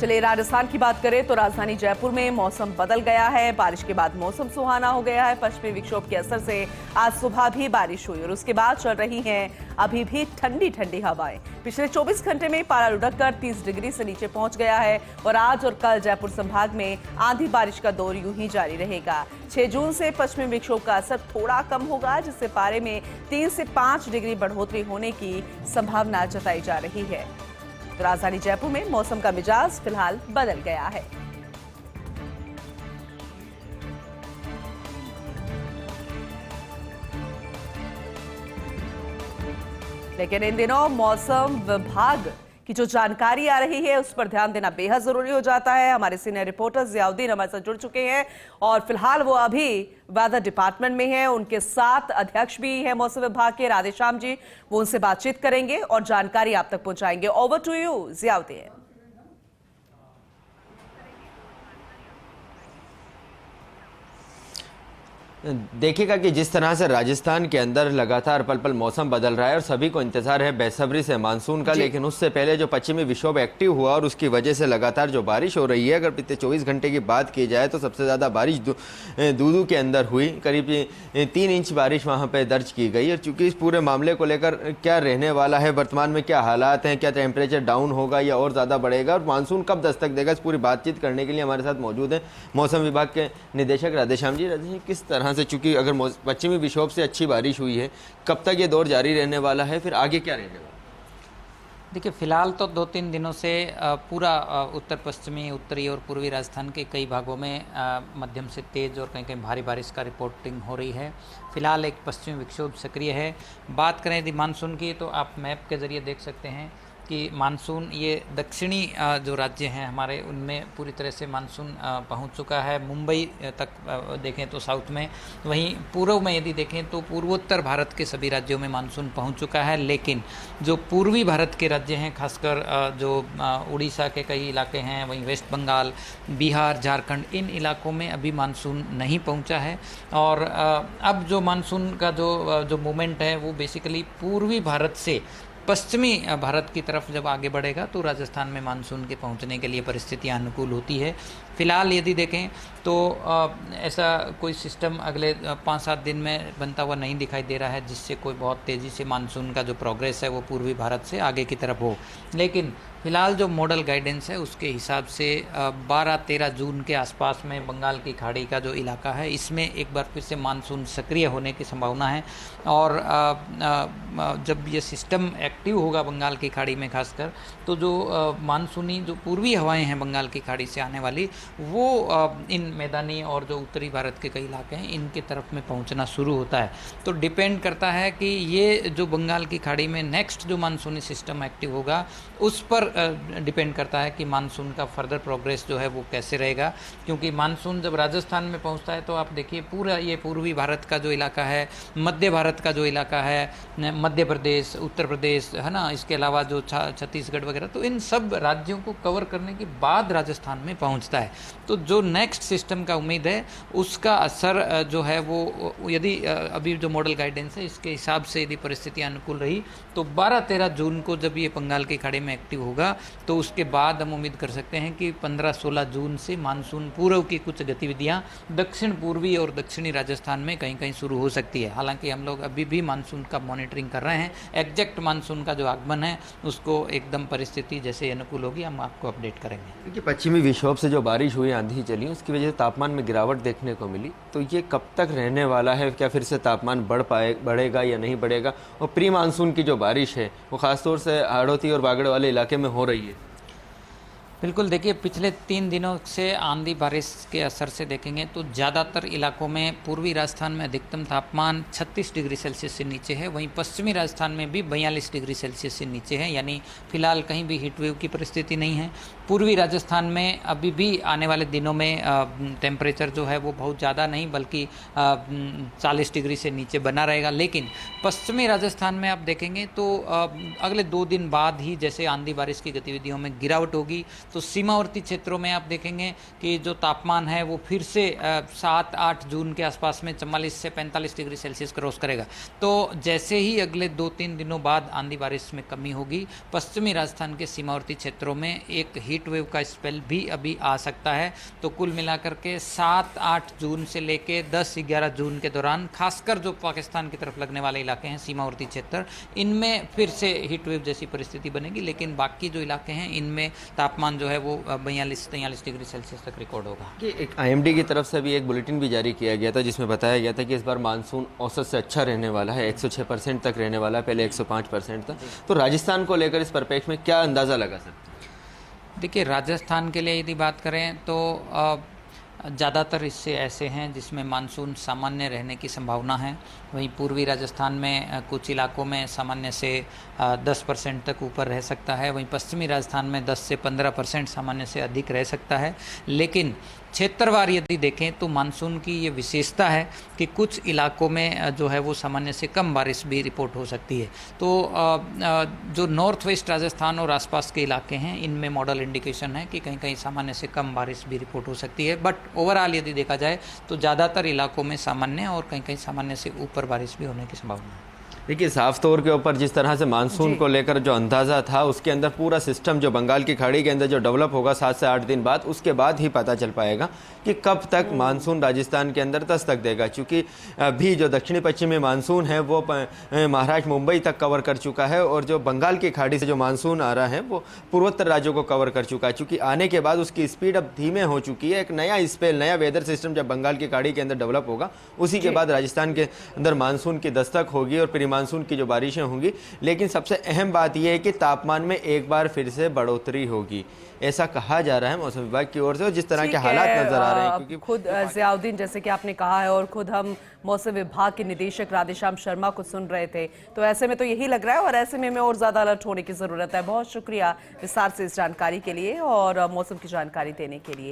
चलिए राजस्थान की बात करें तो राजधानी जयपुर में मौसम बदल गया है। बारिश के बाद मौसम सुहाना हो गया है। पश्चिमी विक्षोभ के असर से आज सुबह भी बारिश हुई और उसके बाद चल रही हैं अभी भी ठंडी ठंडी हवाएं। पिछले 24 घंटे में पारा लुढ़ककर 30 डिग्री से नीचे पहुंच गया है और आज और कल जयपुर संभाग में आंधी बारिश का दौर यूं ही जारी रहेगा। 6 जून से पश्चिमी विक्षोभ का असर थोड़ा कम होगा, जिससे पारे में 3 से 5 डिग्री बढ़ोतरी होने की संभावना जताई जा रही है। तो राजधानी जयपुर में मौसम का मिजाज फिलहाल बदल गया है। लेकिन इन दिनों मौसम विभाग की जो जानकारी आ रही है उस पर ध्यान देना बेहद जरूरी हो जाता है। हमारे सीनियर रिपोर्टर जियाउद्दीन हमारे साथ जुड़ चुके हैं और फिलहाल वो अभी वेदर डिपार्टमेंट में हैं। उनके साथ अध्यक्ष भी हैं मौसम विभाग के राधेश्याम जी, वो उनसे बातचीत करेंगे और जानकारी आप तक पहुंचाएंगे। Over to you Ziauddin. देखिएगा कि जिस तरह से राजस्थान के अंदर लगातार पल पल मौसम बदल रहा है और सभी को इंतजार है बेसब्री से मानसून का, लेकिन उससे पहले जो पश्चिमी विक्षोभ एक्टिव हुआ और उसकी वजह से लगातार जो बारिश हो रही है, अगर पिछले 24 घंटे की बात की जाए तो सबसे ज़्यादा बारिश दूदू के अंदर हुई। करीब 3 इंच बारिश वहाँ पर दर्ज की गई। और चूँकि इस पूरे मामले को लेकर क्या रहने वाला है, वर्तमान में क्या हालात हैं, क्या टेम्परेचर डाउन होगा या और ज़्यादा बढ़ेगा और मानसून कब दस्तक देगा, इस पूरी बातचीत करने के लिए हमारे साथ मौजूद हैं मौसम विभाग के निदेशक राधेश्याम जी। राधेश्याम, किस तरह से, चूंकि अगर पश्चिमी विक्षोभ से अच्छी बारिश हुई है, कब तक ये दौर जारी रहने वाला है, फिर आगे क्या रहने वाला है? देखिए, फिलहाल तो 2-3 दिनों से पूरा उत्तर पश्चिमी, उत्तरी और पूर्वी राजस्थान के कई भागों में मध्यम से तेज़ और कहीं कहीं भारी बारिश का रिपोर्टिंग हो रही है। फिलहाल एक पश्चिमी विक्षोभ सक्रिय है। बात करें यदि मानसून की तो आप मैप के ज़रिए देख सकते हैं कि मानसून ये दक्षिणी जो राज्य हैं हमारे, उनमें पूरी तरह से मानसून पहुंच चुका है। मुंबई तक देखें तो साउथ में, वहीं पूर्व में यदि देखें तो पूर्वोत्तर भारत के सभी राज्यों में मानसून पहुंच चुका है। लेकिन जो पूर्वी भारत के राज्य हैं, खासकर जो उड़ीसा के कई इलाके हैं, वहीं वेस्ट बंगाल, बिहार, झारखंड, इन इलाकों में अभी मानसून नहीं पहुँचा है। और अब जो मानसून का जो मूवमेंट है वो बेसिकली पूर्वी भारत से पश्चिमी भारत की तरफ जब आगे बढ़ेगा तो राजस्थान में मानसून के पहुंचने के लिए परिस्थितियां अनुकूल होती है। फिलहाल यदि देखें तो ऐसा कोई सिस्टम अगले 5-7 दिन में बनता हुआ नहीं दिखाई दे रहा है जिससे कोई बहुत तेज़ी से मानसून का जो प्रोग्रेस है वो पूर्वी भारत से आगे की तरफ हो। लेकिन फिलहाल जो मॉडल गाइडेंस है उसके हिसाब से 12-13 जून के आसपास में बंगाल की खाड़ी का जो इलाका है इसमें एक बार फिर से मानसून सक्रिय होने की संभावना है। और जब ये सिस्टम एक्टिव होगा बंगाल की खाड़ी में खासकर, तो जो मानसूनी जो पूर्वी हवाएं हैं बंगाल की खाड़ी से आने वाली, वो इन मैदानी और जो उत्तरी भारत के कई इलाके हैं इनके तरफ में पहुंचना शुरू होता है। तो डिपेंड करता है कि ये जो बंगाल की खाड़ी में नेक्स्ट जो मानसूनी सिस्टम एक्टिव होगा उस पर डिपेंड करता है कि मानसून का फर्दर प्रोग्रेस जो है वो कैसे रहेगा। क्योंकि मानसून जब राजस्थान में पहुंचता है तो आप देखिए पूरा ये पूर्वी भारत का जो इलाका है, मध्य भारत का जो इलाका है, मध्य प्रदेश, उत्तर प्रदेश है ना, इसके अलावा जो छत्तीसगढ़ वगैरह, तो इन सब राज्यों को कवर करने के बाद राजस्थान में पहुंचता है। तो जो नेक्स्ट सिस्टम का उम्मीद है उसका असर जो है वो यदि अभी जो मॉडल गाइडेंस है इसके हिसाब से यदि परिस्थितियाँ अनुकूल रही तो 12-13 जून को जब ये बंगाल की खाड़ी में एक्टिव होगा तो उसके बाद हम उम्मीद कर सकते हैं कि 15-16 जून से मानसून पूर्व की कुछ गतिविधियां दक्षिण पूर्वी और दक्षिणी राजस्थान में कहीं कहीं शुरू हो सकती है। हालांकि हम लोग अभी भी मानसून का मॉनिटरिंग कर रहे हैं। एग्जैक्ट मानसून का जो आगमन है उसको एकदम परिस्थिति जैसे अनुकूल होगी हम आपको अपडेट करेंगे। क्योंकि पश्चिमी विक्षोभ से जो बारिश हुई, आंधी चली, उसकी वजह से तापमान में गिरावट देखने को मिली, तो ये कब तक रहने वाला है? क्या फिर से तापमान बढ़ेगा या नहीं बढ़ेगा? और प्री मानसून की जो बारिश है वो खासतौर से हाड़ौती और बागड़ वाले इलाके में हो रही है। बिल्कुल, देखिए पिछले 3 दिनों से आंधी बारिश के असर से देखेंगे तो ज़्यादातर इलाकों में पूर्वी राजस्थान में अधिकतम तापमान 36 डिग्री सेल्सियस से नीचे है। वहीं पश्चिमी राजस्थान में भी 42 डिग्री सेल्सियस से नीचे है, यानी फिलहाल कहीं भी हीट वेव की परिस्थिति नहीं है। पूर्वी राजस्थान में अभी भी आने वाले दिनों में टेम्परेचर जो है वो बहुत ज़्यादा नहीं बल्कि 40 डिग्री से नीचे बना रहेगा। लेकिन पश्चिमी राजस्थान में आप देखेंगे तो अगले 2 दिन बाद ही जैसे आंधी बारिश की गतिविधियों में गिरावट होगी तो सीमावर्ती क्षेत्रों में आप देखेंगे कि जो तापमान है वो फिर से 7-8 जून के आसपास में 44 से 45 डिग्री सेल्सियस क्रॉस करेगा। तो जैसे ही अगले 2-3 दिनों बाद आंधी बारिश में कमी होगी, पश्चिमी राजस्थान के सीमावर्ती क्षेत्रों में एक हीट वेव का स्पेल भी अभी आ सकता है। तो कुल मिलाकर के 7-8 जून से लेके 10-11 जून के दौरान खासकर जो पाकिस्तान की तरफ लगने वाले इलाके हैं सीमावर्ती क्षेत्र, इनमें फिर से हीट वेव जैसी परिस्थिति बनेगी। लेकिन बाकी जो इलाके हैं इनमें तापमान जो है वो 42-43 डिग्री सेल्सियस तक रिकॉर्ड होगा। एक आईएमडी की तरफ से भी एक बुलेटिन भी जारी किया गया था जिसमें बताया गया था कि इस बार मानसून औसत से अच्छा रहने वाला है, 106% तक रहने वाला है, पहले 105% था। तो राजस्थान को लेकर इस परिप्रेक्ष्य में क्या अंदाज़ा लगा सकते हैं? देखिए, राजस्थान के लिए यदि बात करें तो ज़्यादातर हिस्से ऐसे हैं जिसमें मानसून सामान्य रहने की संभावना है। वहीं पूर्वी राजस्थान में कुछ इलाकों में सामान्य से 10% तक ऊपर रह सकता है। वहीं पश्चिमी राजस्थान में 10 से 15% सामान्य से अधिक रह सकता है। लेकिन क्षेत्रवार यदि देखें तो मानसून की ये विशेषता है कि कुछ इलाकों में जो है वो सामान्य से कम बारिश भी रिपोर्ट हो सकती है। तो जो नॉर्थ वेस्ट राजस्थान और आसपास के इलाके हैं इनमें मॉडल इंडिकेशन है कि कहीं कहीं सामान्य से कम बारिश भी रिपोर्ट हो सकती है। बट ओवरऑल यदि देखा जाए तो ज़्यादातर इलाकों में सामान्य और कहीं कहीं सामान्य से ऊपर बारिश भी होने की संभावना है। देखिए, साफ तौर के ऊपर जिस तरह से मानसून को लेकर जो अंदाज़ा था उसके अंदर पूरा सिस्टम जो बंगाल की खाड़ी के अंदर जो डेवलप होगा 7 से 8 दिन बाद, उसके बाद ही पता चल पाएगा कि कब तक मानसून राजस्थान के अंदर दस्तक देगा। क्योंकि अभी जो दक्षिणी पश्चिमी मानसून है वो महाराष्ट्र मुंबई तक कवर कर चुका है और जो बंगाल की खाड़ी से जो मानसून आ रहा है वो पूर्वोत्तर राज्यों को कवर कर चुका है। चूँकि आने के बाद उसकी स्पीड अब धीमे हो चुकी है। एक नया स्पेल, नया वेदर सिस्टम जब बंगाल की खाड़ी के अंदर डेवलप होगा उसी के बाद राजस्थान के अंदर मानसून की दस्तक होगी और प्री मानसून की जो बारिशें होंगी। लेकिन सबसे अहम बात यह है कि तापमान में एक बार फिर से बढ़ोतरी होगी, ऐसा कहा जा रहा है मौसम विभाग की ओर से। और जिस तरह के हालात नजर आ रहे हैं, क्योंकि खुद ज़ियाउद्दीन जैसे कि आपने कहा है और खुद हम मौसम विभाग के निदेशक राधेश्याम शर्मा को सुन रहे थे, तो ऐसे में तो यही लग रहा है और ऐसे में हमें और ज्यादा अलर्ट होने की जरूरत है। बहुत शुक्रिया विस्तार से इस जानकारी के लिए और मौसम की जानकारी देने के लिए।